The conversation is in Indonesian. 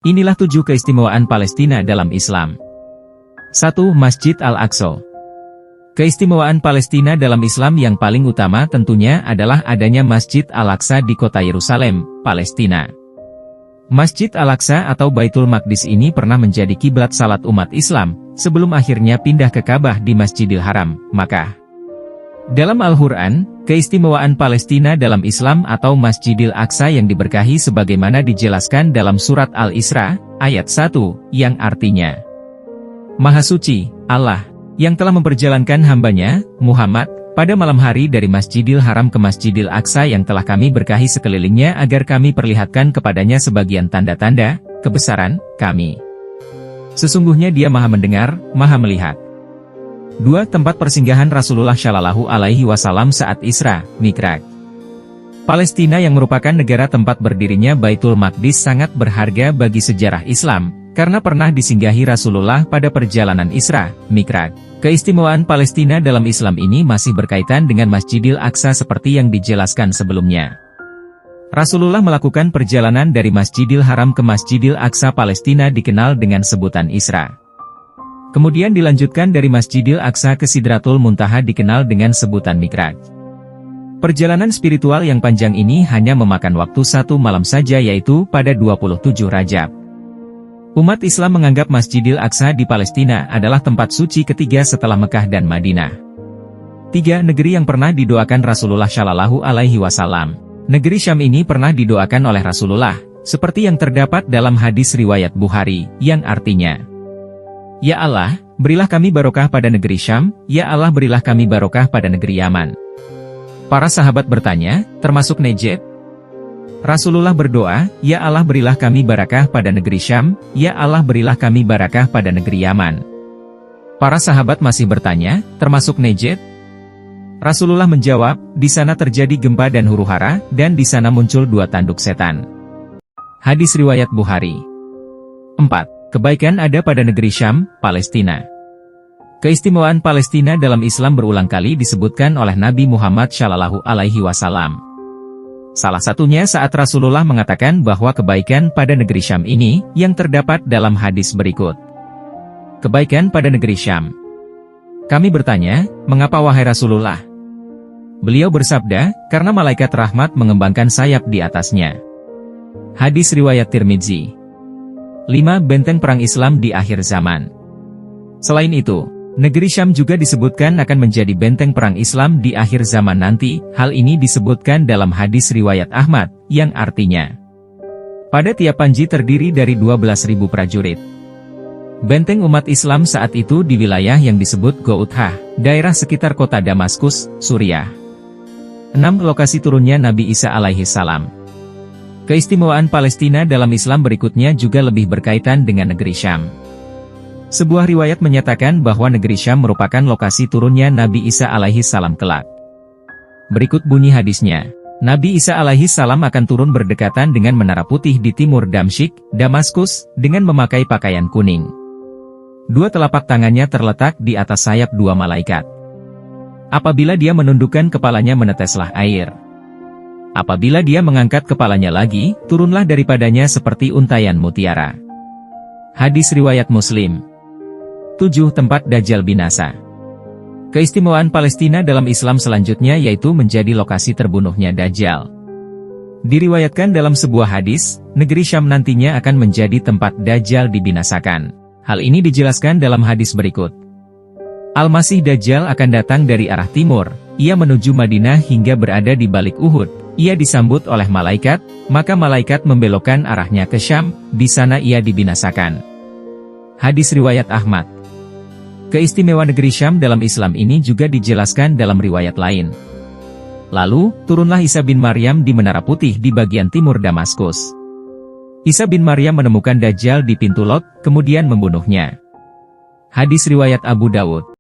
Inilah 7 keistimewaan Palestina dalam Islam. 1. Masjid Al-Aqsa. Keistimewaan Palestina dalam Islam yang paling utama tentunya adalah adanya Masjid Al-Aqsa di kota Yerusalem, Palestina. Masjid Al-Aqsa atau Baitul Maqdis ini pernah menjadi kiblat salat umat Islam, sebelum akhirnya pindah ke Ka'bah di Masjidil Haram, Makkah. Dalam Al-Quran, keistimewaan Palestina dalam Islam atau Masjidil Aqsa yang diberkahi sebagaimana dijelaskan dalam surat Al-Isra, ayat 1, yang artinya, Maha Suci, Allah, yang telah memperjalankan hambanya, Muhammad, pada malam hari dari Masjidil Haram ke Masjidil Aqsa yang telah kami berkahi sekelilingnya agar kami perlihatkan kepadanya sebagian tanda-tanda, kebesaran, kami. Sesungguhnya dia Maha Mendengar, Maha Melihat. 2. Tempat persinggahan Rasulullah Shallallahu Alaihi Wasallam saat Isra, Mi'raj. Palestina yang merupakan negara tempat berdirinya Baitul Maqdis sangat berharga bagi sejarah Islam, karena pernah disinggahi Rasulullah pada perjalanan Isra, Mi'raj. Keistimewaan Palestina dalam Islam ini masih berkaitan dengan Masjidil Aqsa seperti yang dijelaskan sebelumnya. Rasulullah melakukan perjalanan dari Masjidil Haram ke Masjidil Aqsa Palestina dikenal dengan sebutan Isra. Kemudian dilanjutkan dari Masjidil Aqsa ke Sidratul Muntaha dikenal dengan sebutan Mi'raj. Perjalanan spiritual yang panjang ini hanya memakan waktu 1 malam saja yaitu pada 27 Rajab. Umat Islam menganggap Masjidil Aqsa di Palestina adalah tempat suci ketiga setelah Mekah dan Madinah. 3. Negeri yang pernah didoakan Rasulullah Shallallahu Alaihi Wasallam. Negeri Syam ini pernah didoakan oleh Rasulullah, seperti yang terdapat dalam hadis riwayat Bukhari, yang artinya, Ya Allah, berilah kami barokah pada negeri Syam, Ya Allah berilah kami barokah pada negeri Yaman. Para sahabat bertanya, termasuk Najd? Rasulullah berdoa, Ya Allah berilah kami barakah pada negeri Syam, Ya Allah berilah kami barakah pada negeri Yaman. Para sahabat masih bertanya, termasuk Najd? Rasulullah menjawab, di sana terjadi gempa dan huru-hara, dan di sana muncul 2 tanduk setan. Hadis riwayat Bukhari. 4. Kebaikan ada pada negeri Syam, Palestina. Keistimewaan Palestina dalam Islam berulang kali disebutkan oleh Nabi Muhammad Shallallahu Alaihi Wasallam. Salah satunya saat Rasulullah mengatakan bahwa kebaikan pada negeri Syam ini, yang terdapat dalam hadis berikut. Kebaikan pada negeri Syam. Kami bertanya, mengapa wahai Rasulullah? Beliau bersabda, karena malaikat rahmat mengembangkan sayap di atasnya. Hadis riwayat Tirmidzi. 5. Benteng perang Islam di akhir zaman. Selain itu, negeri Syam juga disebutkan akan menjadi benteng perang Islam di akhir zaman nanti. Hal ini disebutkan dalam hadis riwayat Ahmad, yang artinya, pada tiap panji terdiri dari 12.000 prajurit. Benteng umat Islam saat itu di wilayah yang disebut Gouthah, daerah sekitar kota Damaskus, Suriah. 6. Lokasi turunnya Nabi Isa alaihi salam. Keistimewaan Palestina dalam Islam berikutnya juga lebih berkaitan dengan negeri Syam. Sebuah riwayat menyatakan bahwa negeri Syam merupakan lokasi turunnya Nabi Isa alaihi salam kelak. Berikut bunyi hadisnya. Nabi Isa alaihi salam akan turun berdekatan dengan menara putih di timur Damsyik, Damaskus, dengan memakai pakaian kuning. 2 telapak tangannya terletak di atas sayap 2 malaikat. Apabila dia menundukkan kepalanya meneteslah air. Apabila dia mengangkat kepalanya lagi, turunlah daripadanya seperti untaian mutiara. Hadis riwayat Muslim. 7. Tempat Dajjal binasa. Keistimewaan Palestina dalam Islam selanjutnya yaitu menjadi lokasi terbunuhnya Dajjal. Diriwayatkan dalam sebuah hadis, negeri Syam nantinya akan menjadi tempat Dajjal dibinasakan. Hal ini dijelaskan dalam hadis berikut. Al-Masih Dajjal akan datang dari arah timur, ia menuju Madinah hingga berada di balik Uhud. Ia disambut oleh malaikat, maka malaikat membelokkan arahnya ke Syam, di sana ia dibinasakan. Hadis riwayat Ahmad. Keistimewaan negeri Syam dalam Islam ini juga dijelaskan dalam riwayat lain. Lalu, turunlah Isa bin Maryam di Menara Putih di bagian timur Damaskus. Isa bin Maryam menemukan Dajjal di pintu Lot, kemudian membunuhnya. Hadis riwayat Abu Dawud.